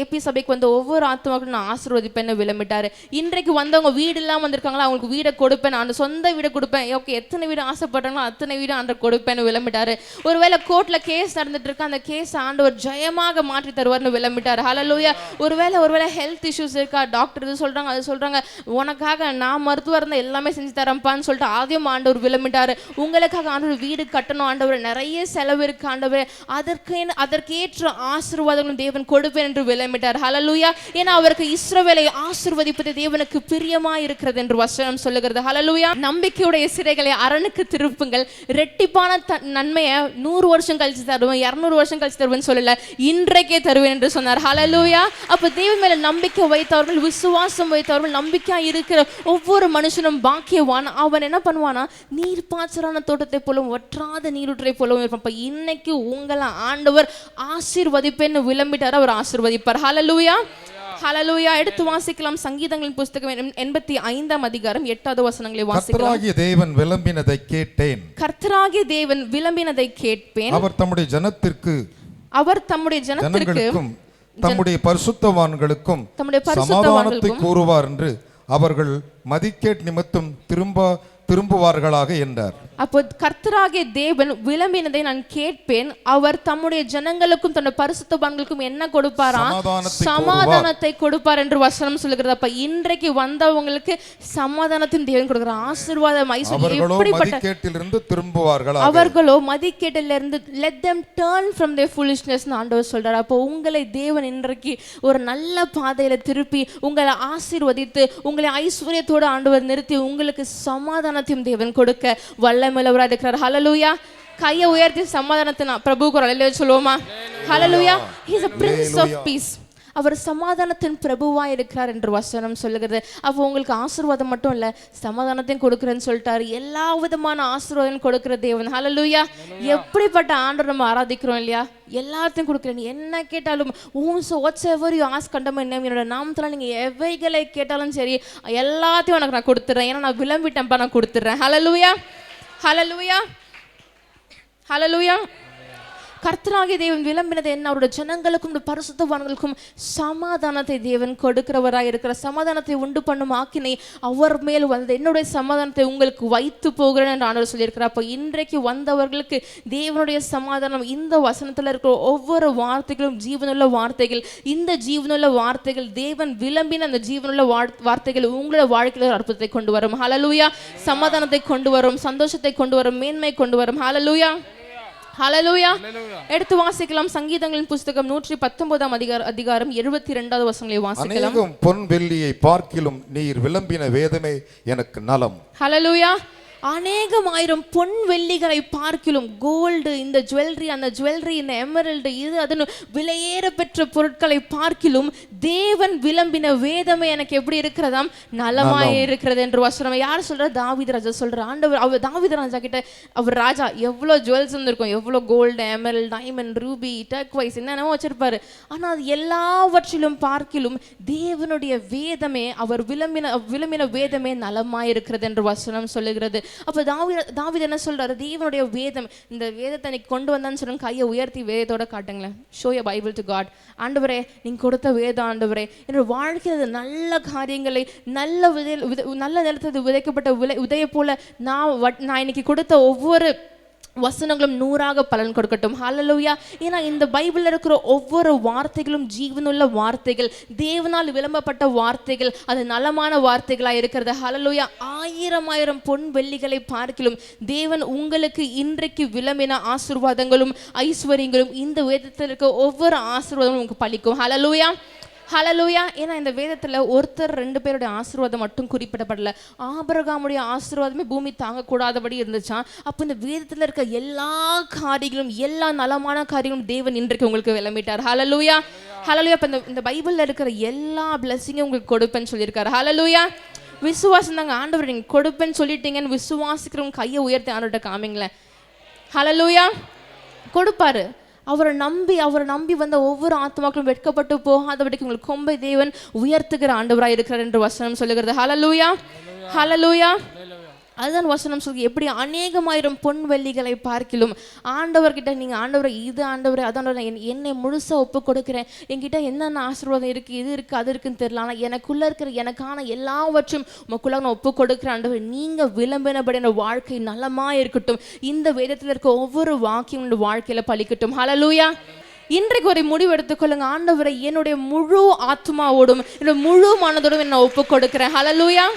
ஏபி சபைக்கு வந்த ஒவ்வொரு ஆத்மாக்களும் நான் ஆசீர்வதிப்பேன்னு விளம்பிட்டாரு. இன்றைக்கு வந்தவங்க வீடு இல்லாம வந்திருக்காங்களா, அவங்களுக்கு வீடை கொடுப்பேன், நான் சொந்த வீடை கொடுப்பேன். ஓகே, எத்தனை வீடு ஆசைப்படுறாங்களோ அத்தனை வீடு ஆண்டவர் கொடுப்பேன்னு விளம்பிட்டாரு. ஒருவேளை கோர்ட்ல கேஸ் நடந்துட்டு இருக்கு, அந்த கேஸ் ஆண்டவர் ஜெயமாக மாற்றி தருவார்னு விளம்பிட்டார். ஹல்லேலூயா. ஒருவேளை ஹெல்த் இஷ்யூஸ் இருக்கா, டாக்டர் இது சொல்றாங்க அது சொல்றாங்க, உனக்காக நான் மருத்துவர் இருந்தா எல்லாமே செஞ்சு தரப்பான்னு சொல்லிட்டு ஆദ്യം ஆண்டவர் விளம்பிட்டாரு. உங்களுக்காக ஆண்டவர் வீடு கட்டணும் ஆண்டவர், நிறைய செலவு இருக்கு ஆண்டவர், அதற்கேற்ற ஆசீர்வாதங்களும் தேவன் கொடுப்பேன் என்று விளம்பிட்டார். ஹல்லேலூயா. ஏன்னா அவருக்கு இஸ்ரவேலை ஆசீர்வதிப்பது தேவனுக்கு பிரியமா இருக்கிறது என்று வசனம் சொல்லுகிறது. ஹல்லேலூயா. நம்பிக்கையுடைய சிறைகளை அரணுக்கு திருப்புங்கள், ரெட்டிப்பான நன்மையை 100 வருஷம் கழிச்சு தருவேன், 200 வருஷம் கழிச்சு தருவேன்னு சொல்லல, இன்றைக்கே தருவேன் என்று சொன்னார். ஹல்லேலூயா. அப்ப தேவன் மேல நம்பிக்கை வைத்தவர்கள், விசுவாசம் வைத்தவர்கள், நம்பிக்கையா இருக்கிற ஒவ்வொரு மனுஷனும் பாக்கியவான். அவன் என்ன பண்ணுவானா? நீர் பாய்ச்சலான தோட்டத்தை போலவும் வற்றாத நீரூற்றை போலவும் இருப்பான். அப்ப இன்னைக்கு உங்களை ஆண்டவர் ஆசீர்வதிப்பேன்னு விளம்பிட்டார், அவர் ஆசீர்வதிப்பார். ஹல்லேலூயா. ஹalleluya. எடுத்து வாசிக்கலாம் சங்கீதங்களின் புஸ்தகம் 85ஆம் அதிகாரம் 8வது வசனங்களை வாசிக்கலாம். கர்த்தராகிய தேவன் விளம்பினதை கேட்டேன். கர்த்தராகிய தேவன் விளம்பினதை கேட்பேன். அவர் தம்முடைய ஜனத்திற்கு ஜனங்களுக்கும் தம்முடைய பரிசுத்தவான்களுக்கும் சமாதானத்தை கூறுவார் என்று அவர்கள் மதிக்கேட் நிமித்தம் திரும்புவார்களாக என்றார். அப்போ கர்த்தராகிய தேவன் விளம்பினதை நான் கேட்பேன். அவர் தம்முடைய ஜனங்களுக்கும் தன்னுடைய பரிசுத்தவான்களுக்கும் என்ன கொடுப்பாரா? சமாதானத்தை கொடுப்பார் என்று வசனம் சொல்லுகிறது. அப்ப இன்றைக்கு வந்தவங்களுக்கு சமாதானத்தின் தேவன் கொடுக்கிறார். ஆசீர்வாதம் ஐஸ்வர்யம் மதிக்கேட்டிலிருந்து திரும்புவார்கள். அவர்களோ மதிக்கேட்டிலிருந்து let them turn from their foolishness ன்னு ஆண்டவர் சொல்றார். அப்போ உங்களை தேவன் இன்றைக்கு ஒரு நல்ல பாதையில திருப்பி உங்களை ஆசீர்வதித்து உங்களை ஐஸ்வர்யத்தோடு ஆண்டவர் நிறுத்தி உங்களுக்கு சமாதானத்தையும் தேவன் கொடுக்க வல்லமையுள்ளவராக இருக்கிறார். ஹalleluya. கையை உயர்த்தி சமாதானத்தின் பிரபுவுக்கு ஒரு அல்லேலூயா சொல்லுவோமா? ஹalleluya. he is a prince of peace. அவர் சமாதானத்தின் பிரபுவா இருக்கிறார் என்று வசனம் சொல்லுகிறது. அப்போ உங்களுக்கு ஆசீர்வாதம் மட்டும் இல்ல, சமாதானத்தையும் கொடுக்கிறேன்னு சொல்லிட்டாரு. எல்லா விதமான ஆசீர்வாதம் கொடுக்கிற தேவன். ஹalleluya. எப்படிப்பட்ட ஆண்டவர் நம்ம ஆராதிக்கிறோம் இல்லையா? எல்லாத்தையும் கொடுக்குறேன். என்ன கேட்டாலும் whatsoever you ask unto my name, என்னோட நாமத்துல நீங்க எவைகளை கேட்டாலும் சரி எல்லாத்தையும் உனக்கு நான் கொடுத்துறேன். ஏன்னா நான் விளம்பிட்டேன்ப்பா, நான் கொடுத்துறேன். ஹalleluya. ஹalleluya. ஹalleluya. கர்த்தராகிய தேவன் விளம்பினது என்ன? அவருடைய ஜனங்களுக்கும் பரிசுத்தவான்களுக்கும் சமாதானத்தை தேவன் கொடுக்கிறவராய் இருக்கிற சமாதானத்தை உண்டு பண்ணும் ஆக்கினை அவர் மேல் வந்தது. என்னுடைய சமாதானத்தை உங்களுக்கு வைத்து போகிறேன் என்று ஆண்டவர் சொல்லியிருக்கிறார். அப்போ இன்றைக்கு வந்தவர்களுக்கு தேவனுடைய சமாதானம் இந்த வசனத்தில் இருக்கிற ஒவ்வொரு வார்த்தைகளும் ஜீவனுள்ள வார்த்தைகள். இந்த ஜீவனுள்ள வார்த்தைகள் தேவன் விளம்பின அந்த ஜீவனுள்ள வார்த்தைகள் உங்களோட வாழ்க்கையில் ஒரு அற்புதத்தை கொண்டு வரும். ஹalleluya. சமாதானத்தை கொண்டு வரும், சந்தோஷத்தை கொண்டு வரும், மேன்மை கொண்டு வரும். ஹalleluya. ஹalleluya. எடுத்து வாசிக்கலாம் சங்கீதங்களின் புஸ்தகம் 119ஆம் அதிகாரம் 72வது வசனங்களை வாசிக்கலாம். அநேகம் பொன் வெள்ளியை பார்க்கிலும் நீர் விளம்பின வேதமே எனக்கு நலம். ஹalleluya. அநேகம் ஆயிரம் பொன் வெள்ளிகளை பார்க்கிலும் கோல்டு, இந்த ஜுவல்லரி, அந்த ஜுவல்லரி, இந்த எமரல்டு, இது அதன் விலையேற பெற்ற பொருட்களை பார்க்கிலும் தேவன் விளம்பின வேதமே எனக்கு எப்படி இருக்கிறதாம்? நலமாய் இருக்கிறது என்று வசனம். யார் சொல்ற? தாவீது ராஜா சொல்ற. ஆண்டவர் அவர் தாவீது ராஜா கிட்ட அவர் ராஜா எவ்வளோ ஜுவல்ஸ் இருந்திருக்கும், எவ்வளோ gold, emerald, diamond, ruby, turquoise என்னென்னமோ வச்சிருப்பாரு. ஆனால் அது எல்லாவற்றிலும் பார்க்கிலும் தேவனுடைய வேதமே, அவர் விளம்பின வேதமே நலமாய் இருக்கிறது என்று வசனம் சொல்லுகிறது. அப்போ தாவீது என்ன சொல்றாரு? தேவனுடைய வேதம், இந்த வேதத்தை நீ கொண்டு வந்தான்னு சொல்லுங்க. கையை உயர்த்தி வேதத்தோட காட்டுங்களேன். ஷோ ய பைபிள் டு காட். ஆண்டவரே நீங்க கொடுத்த வேதம் ஆண்டவரே என்னோட வாழ்க்கையில் நல்ல காரியங்களை நல்ல நிலத்தில் விதைக்கப்பட்ட விதையை போல நான் இன்னைக்கு கொடுத்த ஒவ்வொரு வசனங்களும் 100ஆக பலன் கொடுக்கட்டும். ஹalleluya. ஏன்னா இந்த பைபிள்ல இருக்கிற ஒவ்வொரு வார்த்தைகளும் ஜீவனுள்ள வார்த்தைகள், தேவனால் விளம்பப்பட்ட வார்த்தைகள், அது நலமான வார்த்தைகளாக இருக்கிறது. ஹalleluya. ஆயிரம் பொன் வெள்ளிகளை பார்க்கிலும் தேவன் உங்களுக்கு இன்றைக்கு விளம்பின ஆசீர்வாதங்களும் ஐஸ்வர்யங்களும் இந்த வேதத்தில் இருக்க ஒவ்வொரு ஆசீர்வாதமும் உங்களுக்கு பலிக்கும். ஹalleluya. ஹalleluya. ஏன்னா இந்த வேதத்துல ஒருத்தர் 2 பேருடைய ஆசீர்வாதம் மட்டும் குறிப்பிடப்படல. ஆபிரகாமுடைய ஆசீர்வாதமே பூமி தாங்கக்கூடாதபடி இருந்துச்சான். அப்போ இந்த வேதத்துல இருக்க எல்லா காரியங்களும், எல்லா நலமான காரியங்களும் தேவன் இன்றைக்கு உங்களுக்கு விளம்பிட்டார். ஹalleluya. ஹalleluya. இப்போ இந்த பைபிள்ல இருக்கிற எல்லா பிளெஸிங்கும் உங்களுக்கு கொடுப்பேன்னு சொல்லியிருக்காரு. ஹalleluya. விசுவாசம் தாங்க. ஆண்டவர் நீங்க கொடுப்பேன்னு சொல்லிட்டீங்கன்னு விசுவாசிக்கிறவங்க கையை உயர்த்தி ஆண்டவர்கிட்ட காமிங்களேன். ஹalleluya. கொடுப்பாரு. அவரை நம்பி வந்த ஒவ்வொரு ஆத்மாக்களும் வெட்கப்பட்டு போகாதபடிக்கு உங்களுக்கு கொம்பை தேவன் உயர்த்துகிற ஆண்டவராய் இருக்கிறார் என்று வசனம் சொல்லுகிறது. ஹalleluya. ஹalleluya. அதுதான் வசனம் சொல்லி எப்படி அநேகமாயிரம் பொன் வெள்ளிகளை பார்க்கிலும் ஆண்டவர்கிட்ட நீங்க ஆண்டவரை இது ஆண்டவரை அதான் என்னை முழுசா ஒப்பு கொடுக்கிறேன், என்கிட்ட என்னென்ன ஆசீர்வாதம் இருக்கு, இது இருக்கு, அது இருக்குன்னு தெரியல, ஆனால் எனக்குள்ள இருக்கிற எனக்கான எல்லாவற்றும் உங்களுக்குள்ள நான் ஒப்பு கொடுக்கிறேன் ஆண்டவர். நீங்க விளம்பினபடியான வாழ்க்கை நலமா இருக்கட்டும். இந்த வேதத்தில் இருக்க ஒவ்வொரு வாக்கியம் உங்க வாழ்க்கையில பலிக்கட்டும். ஹalleluya. இன்றைக்கு ஒரு முடிவு எடுத்துக்கொள்ளுங்க. ஆண்டவரை என்னுடைய முழு ஆத்மாவோடும் என்னுடைய முழு மனதோடும் என்ன ஒப்பு கொடுக்கிறேன். ஹalleluya.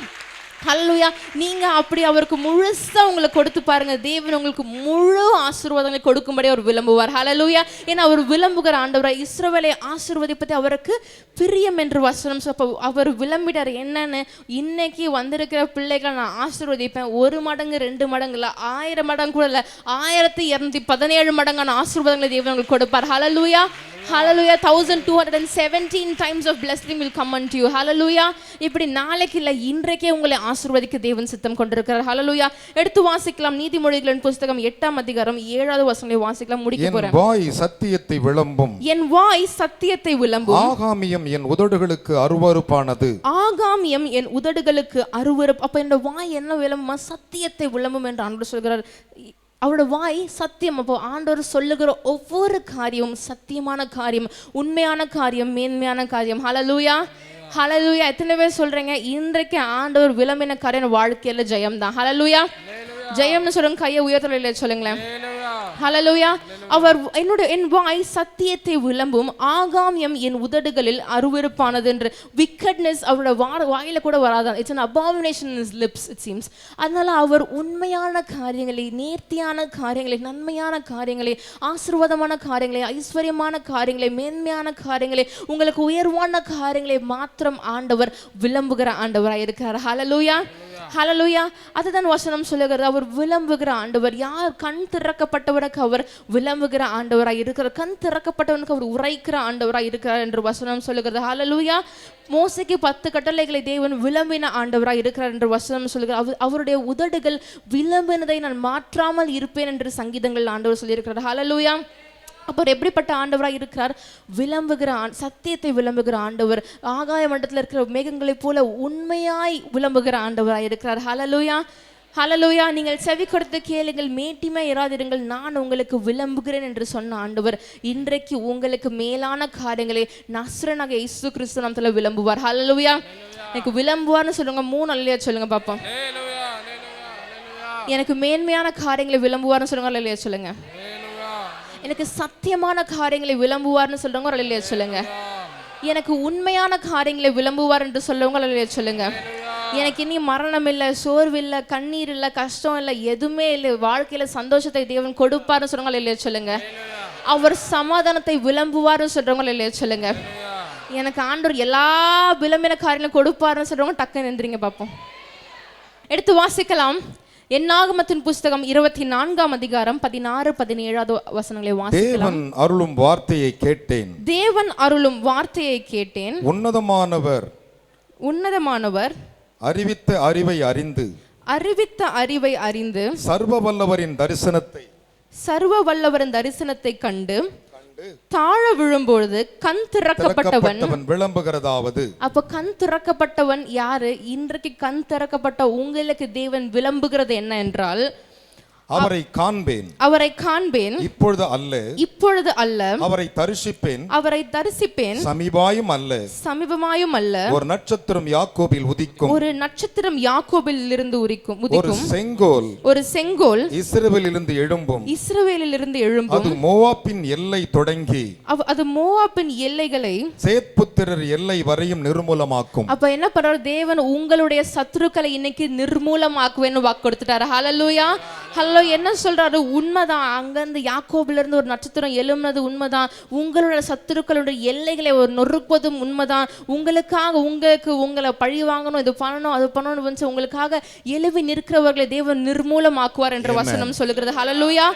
ஹalleluya. நீங்க அப்படி அவருக்கு முழுசா உங்களை கொடுத்து பாருங்க. தேவன் உங்களுக்கு முழு ஆசீர்வாதங்களை கொடுக்கும்படி அவர் விளம்புவார். ஹalleluya. ஏன்னா அவர் விளம்புகிற ஆண்டவராய் இஸ்ரவேலை ஆசீர்வதிப்பது அவருக்கு பிரியம் என்று வசனம். அவர் விளம்பிட்டார் என்னன்னு, இன்னைக்கு வந்திருக்கிற பிள்ளைகளை நான் ஆசீர்வதிப்பேன். 1 மடங்கு 2 மடங்கு இல்லை, 1000 மடங்கு கூட இல்லை, 1217 மடங்கான ஆசீர்வாதங்களை தேவன் உங்களுக்கு கொடுப்பார். ஹalleluya. Hallelujah. 1217 times of blessing will come unto you. Hallelujah. இப்படி நாளைக்கு இல்லை, இன்றைக்கே உங்களை ஆசீர்வதிக்க தேவன் சித்தம் கொண்டிருக்கிறார். ஹalleluya. எடுத்து வாசிக்கலாம் நீதிமொழிகளின் புத்தகம் 8ஆம் அதிகாரம் 7வது வசனத்தை வாசிக்கலாம். முடிக்க போறேன். என் வாய் சத்தியத்தை விளம்பும், என் வாய் சத்தியத்தை விளம்பும், ஆகாமியம் என் உதடுகளுக்கு அருவருப்பானது. ஆகாமியம் என் உதடுகளுக்கு அருவருப்பு. அப்ப இந்த வாய் என்ன விளம்புமா? சத்தியத்தை விளம்பும் என்று ஆண்டவர் சொல்கிறார். அவரோட வாய் சத்தியம். அப்போ ஆண்டவர் சொல்லுகிற ஒவ்வொரு காரியமும் சத்தியமான காரியம், உண்மையான காரியம், மேன்மையான காரியம். ஹalleluya, ஹalleluya. எத்தனை பேர் சொல்றீங்க இன்றைக்கு ஆண்டவர் விளம்பின காரியம் வாழ்க்கையில ஜெயம் தான்? ஹalleluya. ஜெயம்னு சொல்லுங்க, கையை உயர்த்தல சொல்லுங்களேன். ஹalleluya. அவர் என் வாய் சத்தியத்தை விளம்பும், ஆகாமியம் என் உதடுகளில் அருவருப்பானது என்று. விக்கட்னஸ் அவரோட வாயில கூட வராதான். It's an abomination in his lips it seems. அதனால அவர் உண்மையான காரியங்களை, நேர்த்தியான காரியங்களை, நன்மையான காரியங்களை, ஆசீர்வாதமான காரியங்களை, ஐஸ்வர்யமான காரியங்களை, மேன்மையான காரியங்களை, உங்களுக்கு உயர்வான காரியங்களை மாத்திரம் ஆண்டவர் விளம்புகிற ஆண்டவராய் இருக்கிறார். ஹalleluya, ஹalleluya. அதுதான் வசனம் சொல்லுகிறது. அவர் விளம்புகிற ஆண்டவர். யார்? கண் திறக்கப்பட்டவனுக்கு அவர் விளம்புகிற ஆண்டவராய் இருக்கிறார். கண் திறக்கப்பட்டவனுக்கு அவர் உரைக்கிற ஆண்டவராய் இருக்கிறார் என்று வசனம் சொல்லுகிறது. ஹalleluya. மோசேக்கு 10 கட்டளைகளை தேவன் விளம்பின ஆண்டவராய் இருக்கிறார் என்று வசனம் சொல்லுகிறார். அவருடைய உதடுகள் விளம்பினதை நான் மாற்றாமல் இருப்பேன் என்று சங்கீதங்கள் ஆண்டவர் சொல்லியிருக்கிறார். ஹalleluya. அப்போ எப்படிப்பட்ட ஆண்டவராக இருக்கிறார்? விளம்புகிற சத்தியத்தை விளம்புகிற ஆண்டவர். ஆகாய மண்டலத்தில் இருக்கிற மேகங்களைப் போல உண்மையாய் விளம்புகிற ஆண்டவராக இருக்கிறார். ஹalleluya, ஹalleluya. நீங்கள் செவி கொடுத்து கேளுங்கள், மேட்டிமை இராதிருங்கள், நான் உங்களுக்கு விளம்புகிறேன் என்று சொன்ன ஆண்டவர் இன்றைக்கு உங்களுக்கு மேலான காரியங்களை நஸ்ரனாக இயேசு கிறிஸ்து நாமத்திலே விளம்புவார். ஹalleluya. எனக்கு விளம்புவார்னு சொல்லுங்க. 3 அல்லையா சொல்லுங்க பாப்போம். எனக்கு மேன்மையான காரியங்களை விளம்புவார்னு சொல்லுங்க. அல்லையா சொல்லுங்க. எனக்கு சத்தியமான காரியங்களை விளம்புவார்னு சொல்றவங்க அல்லேலூயா சொல்லுங்க. எனக்கு உண்மையான காரியங்களை விளம்புவார் என்று சொல்லவங்க அல்லேலூயா சொல்லுங்க. எனக்கு இனி மரணம் இல்லை, சோர்வு இல்லை, கண்ணீர் இல்லை, கஷ்டம் இல்லை, எதுவுமே இல்லை, வாழ்க்கையில சந்தோஷத்தை தேவன் கொடுப்பார்னு சொல்றவங்க அல்லேலூயா சொல்லுங்க. அவர் சமாதானத்தை விளம்புவார்னு சொல்றவங்க அல்லேலூயா சொல்லுங்க. எனக்கு ஆண்டவர் எல்லா விளம்பின காரியங்களும் கொடுப்பார்னு சொல்றவங்க டக்குன்னு எந்திரிங்க பார்ப்போம். எடுத்து வாசிக்கலாம். என்னாகமத்தின் புஸ்தகம் 24ஆம் அதிகாரம் 16, 17 வசனங்களை வாசிக்கலாம். தேவன் அருளும் வார்த்தையை கேட்டேன், தேவன் அருளும் வார்த்தையை கேட்டேன், உன்னதமானவர் அறிவித்த அறிவை அறிந்து சர்வ வல்லவரின் தரிசனத்தை கண்டு தாழ விழும்பொழுது கண் திறக்கப்பட்டவன் விளம்புகிறதாவது. அப்ப கண் திறக்கப்பட்டவன் யாரு? இன்றைக்கு கண் திறக்கப்பட்ட உங்களுக்கு தேவன் விளம்புகிறது என்ன என்றால், அவரை காண்பேன் இப்பொழுது அல்ல, அவரை தரிசிப்பேன் சமீபமாயும் அல்ல. ஒரு நட்சத்திரம் யாக்கோபில் உதிக்கும், இருந்து உதிக்கும். ஒரு செங்கோல் இஸ்ரவேலிலிருந்து எழும்பும், அது மோவாபின் எல்லை தொடங்கி அது மோவாபின் எல்லைகளை சேத்புத்திரர் எல்லை வரையும் நிர்மூலமாக்கும். அப்ப என்ன பண்றாரு தேவன்? உங்களுடைய சத்துருக்களை இன்னைக்கு நிர்மூலமாக்குவேன்னு வாக்கு கொடுத்துட்டாரு. ஹalleluya, ஹalleluya. என்ன சொல்றாரு? உண்மைதான். அங்கிருந்து யாக்கோபில இருந்து ஒரு நட்சத்திரம் எழும்பினது உண்மைதான். உங்களுடைய சத்துருக்களுடைய எல்லைகளை ஒரு நொறுக்குவதும் உண்மைதான். உங்களை பழி வாங்கணும், இது பண்ணணும், அது பண்ணணும் வந்து உங்களுக்காக எழுவி நிற்கிறவர்களை தேவன் நிர்மூலமாக்குவார் என்ற வசனம் சொல்லுகிறது. ஹalleluya.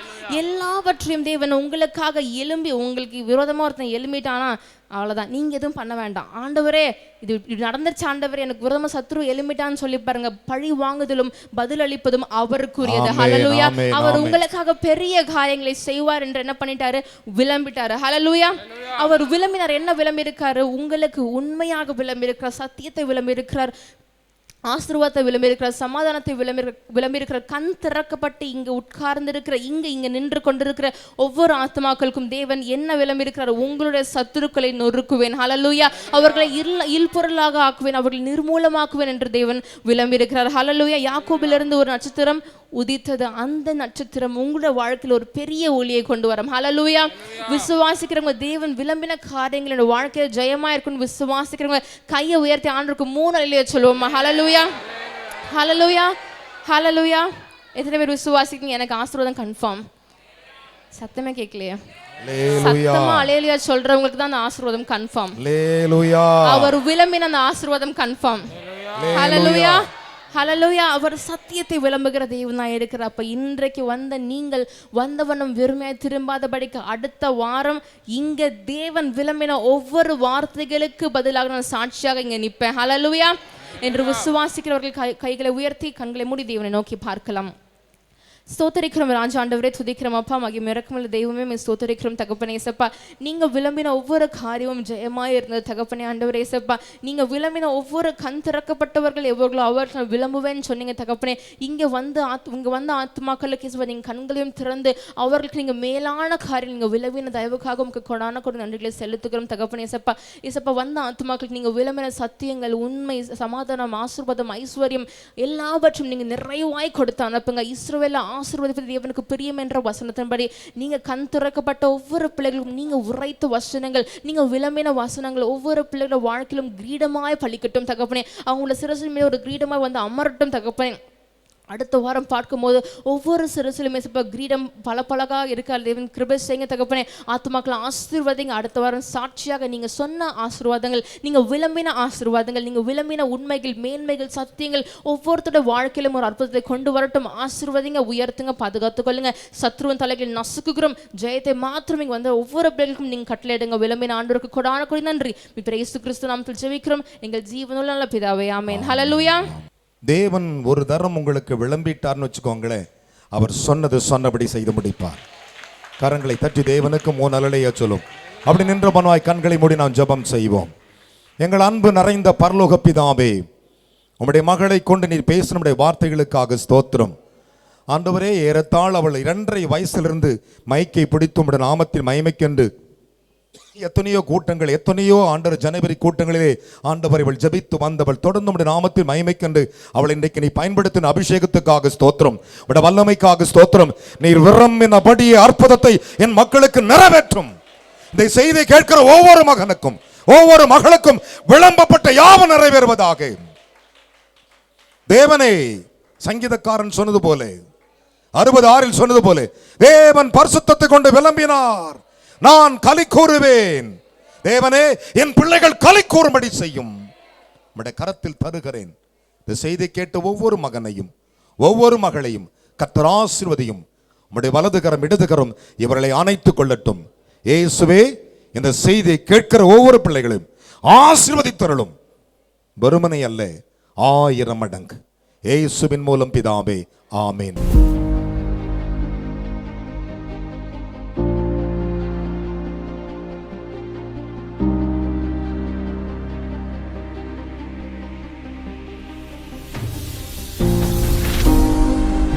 எல்லாவற்றையும் தேவன் உங்களுக்காக எழும்பி, உங்களுக்கு விரோதமா ஒருத்தன் எழும்பிட்டானா அவ்வளவுதான், நீங்க எதுவும் பண்ண வேண்டாம். ஆண்டவரே இது நடந்துருச்சு, ஆண்டவரே எனக்கு விரோதமா சத்ரு எழுமிட்டான்னு சொல்லி பாருங்க. பழி வாங்குதலும் பதில் அளிப்பதும் அவருக்குரியது. ஹalleluya. அவர் உங்களுக்காக பெரிய காரியங்களை செய்வார் என்று என்ன பண்ணிட்டாரு? விளம்பிட்டாரு. ஹalleluya. அவர் விளம்பினார். என்ன விளம்பி இருக்காரு? உங்களுக்கு உண்மையாக விளம்பி இருக்கிறார், சத்தியத்தை விளம்பி இருக்கிறார், ஆசீர்வாதத்தை விளம்பியிருக்கிறார், சமாதானத்தை விளம்பியிருக்கிறார். கண் திறக்கப்பட்டு இங்க உட்கார்ந்திருக்கிற, இங்க நின்று கொண்டிருக்கிற ஒவ்வொரு ஆத்மாக்களுக்கும் தேவன் என்ன விளம்பியிருக்கிறார்? உங்களுடைய சத்துருக்களை நொறுக்குவேன். ஹalleluya. அவர்களை இல்பொருளாக ஆக்குவேன், அவர்களை நிர்மூலமாக்குவேன் என்று தேவன் விளம்பியிருக்கிறார். ஹalleluya. யாக்கோபிலிருந்து ஒரு நட்சத்திரம் உதித்தது. அந்த நட்சத்திரம் உங்களுடைய வாழ்க்கையில் ஒரு பெரிய ஒளியை கொண்டு வரும். ஹalleluya. விசுவாசிக்கிறவங்க தேவன் விளம்பின காரியங்களோட வாழ்க்கையில் ஜெயமா இருக்குன்னு விசுவாசிக்கிறவங்க கையை உயர்த்தி ஆண்டவருக்கு 3 அல்லேலூயா சொல்லுவோம். ஹalleluya, ஹalleluya, ஹalleluya. எத்தனை பேர் விசுவாசிக்கிறீங்க? எனக்கு ஆசீர்வாதம் கன்ஃபார்ம். சத்தமே கேட்கலையா? சத்தமா அல்லேலூயா சொல்றவங்களுக்கு தான் அந்த ஆசீர்வாதம் கன்ஃபார்ம். அல்லேலூயா. அவர் விளம்பின அந்த ஆசீர்வாதம் கன்ஃபார்ம். ஹalleluya, ஹல்லேலூயா. அவர் சத்தியத்தை விளம்புகிற தேவனாய் இருக்கிறார். அப்ப இன்றைக்கு வந்த நீங்கள் வந்தவனும் வெறுமையாய் திரும்பாதபடிக்கு அடுத்த வாரம் இங்க தேவன் விளம்பின ஒவ்வொரு வார்த்தைகளுக்கு பதிலாக நான் சாட்சியாக இங்க நிற்பேன். ஹல்லேலூயா என்று விசுவாசிக்கிறவர்கள் கைகளை உயர்த்தி கண்களை மூடி தேவனை நோக்கி பார்க்கலாம். ஸ்தோத்தரிக்கிறோம் ராஜா ஆண்டவரே, துதிக்கிறோம் அப்பா, மகிமை இரக்கமுள்ள தெய்வமே, ஸ்தோத்தரிக்கிறோம் தகப்பனே ஏசப்பா. நீங்க விளம்பின ஒவ்வொரு காரியமும் ஜெயமாய் இருந்தது தகப்பனே ஆண்டவரே ஏசப்பா. நீங்க விளம்பின ஒவ்வொரு கண் திறக்கப்பட்டவர்கள் எவ்வளோ அவர்கள் விளம்புவேன்னு சொன்னீங்க தகப்பனே. இங்க வந்த ஆத்மாக்களுக்கு ஏசப்பா நீங்க கண்களையும் திறந்து அவர்களுக்கு நீங்க மேலான காரியம் நீங்க விளம்பின தயவுக்காக உங்களுக்கு கொடான கொடு நன்றிகளை செலுத்துகிறோம் தகப்பனே ஏசப்பா. ஏசப்பா வந்த ஆத்மாக்களுக்கு நீங்க விளம்பின சத்தியங்கள், உண்மை, சமாதானம், ஆசீர்வாதம், ஐஸ்வர்யம் எல்லாவற்றும் நீங்க நிறைவாய் கொடுத்து அனுப்புங்க. இஸ்ரவேல ஆசீர்வதிப்பது தேவனுக்கு பிரியம் என்ற வசனத்தின்படி நீங்க கண் திறக்கப்பட்ட ஒவ்வொரு பிள்ளைகளும் நீங்க உரைத்த வசனங்கள், நீங்க விளம்பின வசனங்கள் ஒவ்வொரு பிள்ளைகளோட வாழ்க்கையிலும் கிரீடமாய் பலிக்கட்டும் தகப்பனே. அவங்களோட சிரசின் மேல் ஒரு கிரீடமாய் வந்து அமரட்டும் தகப்பனே. அடுத்த வாரம் பார்க்கும்போது ஒவ்வொரு சிறுசிலுமே கிரீடம் பலகாக இருக்கார் தேவன் கிருபை செய்யுங்க தகப்பனே. ஆத்மாக்களை ஆசீர்வாதங்க. அடுத்த வாரம் சாட்சியாக நீங்க சொன்ன ஆசீர்வாதங்கள், நீங்க விளம்பின ஆசீர்வாதங்கள், நீங்க விளம்பின உண்மைகள், மேன்மைகள், சத்தியங்கள் ஒவ்வொருத்தோட வாழ்க்கையிலும் ஒரு அற்புதத்தை கொண்டு வரட்டும். ஆசீர்வாதிங்க, உயர்த்துங்க, பாதுகாத்துக் கொள்ளுங்க. சத்ருவின் தலைகள் நசுக்குகிறோம். ஜெயத்தை மாத்திரம் இங்க வந்து ஒவ்வொரு பிள்ளைகளுக்கும் நீங்க கட்டளையிடுங்க. விளம்பின ஆண்டவருக்கு கொடான கொடி நன்றி. இப்ப இயேசு கிறிஸ்து நாமத்தில் ஜெபிக்கிறோம் எங்கள் ஜீவனுள்ள நல்ல பிதாவே, ஆமென். ஹல்லேலூயா. தேவன் ஒரு தரம் உங்களுக்கு விளம்பிட்டார்னு வச்சுக்கோங்களேன், அவர் சொன்னது சொன்னபடி செய்து முடிப்பார். கரங்களை தட்டி தேவனுக்கு 3 அலலையா சொல்லும். அப்படி நின்ற மனவாய் கண்களை மூடி நாம் ஜெபம் செய்வோம். எங்கள் அன்பு நிறைந்த பரலோக பிதாவே, உம்முடைய மகளை கொண்டு நீர் பேசின நம்முடைய வார்த்தைகளுக்காக ஸ்தோத்திரம். ஆண்டவரே, ஏறத்தாழ் அவள் 2.5 வயசிலிருந்து மைக்கை பிடித்து உம்முடைய நாமத்தில் மகிமைக்கென்று எத்தனையோ கூட்டங்கள், எத்தனையோ ஆண்டவர் ஜனவரி கூட்டங்களிலே ஆண்டவர் இவள் ஜெபித்து வந்தவள். தொடர்ந்து உம்முடைய நாமத்தில் மகிமைக்கென்று அவள் இன்றைக்கு நீ பயன்படுத்தின அபிஷேகத்துக்காக ஸ்தோத்திரம், உம்முடைய வல்லமைக்காக ஸ்தோத்திரம். நீர் விரும்பினபடியே அற்புதத்தை என் மக்களுக்கு நிறைவேற்றும். இந்த செய்தியை கேட்கிற ஒவ்வொரு மகனுக்கும் ஒவ்வொரு மகளுக்கும் விளம்பப்பட்ட யாவும் நிறைவேறுவதாக. தேவனே, சங்கீதக்காரன் சொன்னது போல 66 சொன்னது போல, தேவன் பரிசுத்தத்தை கொண்டு விளம்பினார், நான் களி கூறுவேன். தேவனே, என் பிள்ளைகள் களி கூறும்படி செய்யும். உம்முடைய கரத்தில் தருகிறேன். இந்த செய்தி கேட்ட ஒவ்வொரு மகனையும் ஒவ்வொரு மகளையும் கர்த்தர் ஆசீர்வதியும். உம்முடைய வலதுகரம் இடதுகரம் இவர்களை அணைத்துக் கொள்ளட்டும். இயேசுவே, இந்த செய்தியை கேட்கிற ஒவ்வொரு பிள்ளைகளையும் ஆசீர்வதித்தருளும். வெறுமனை அல்ல, 1000 மடங்கு. இயேசுவின் மூலம் பிதாவே, ஆமென்.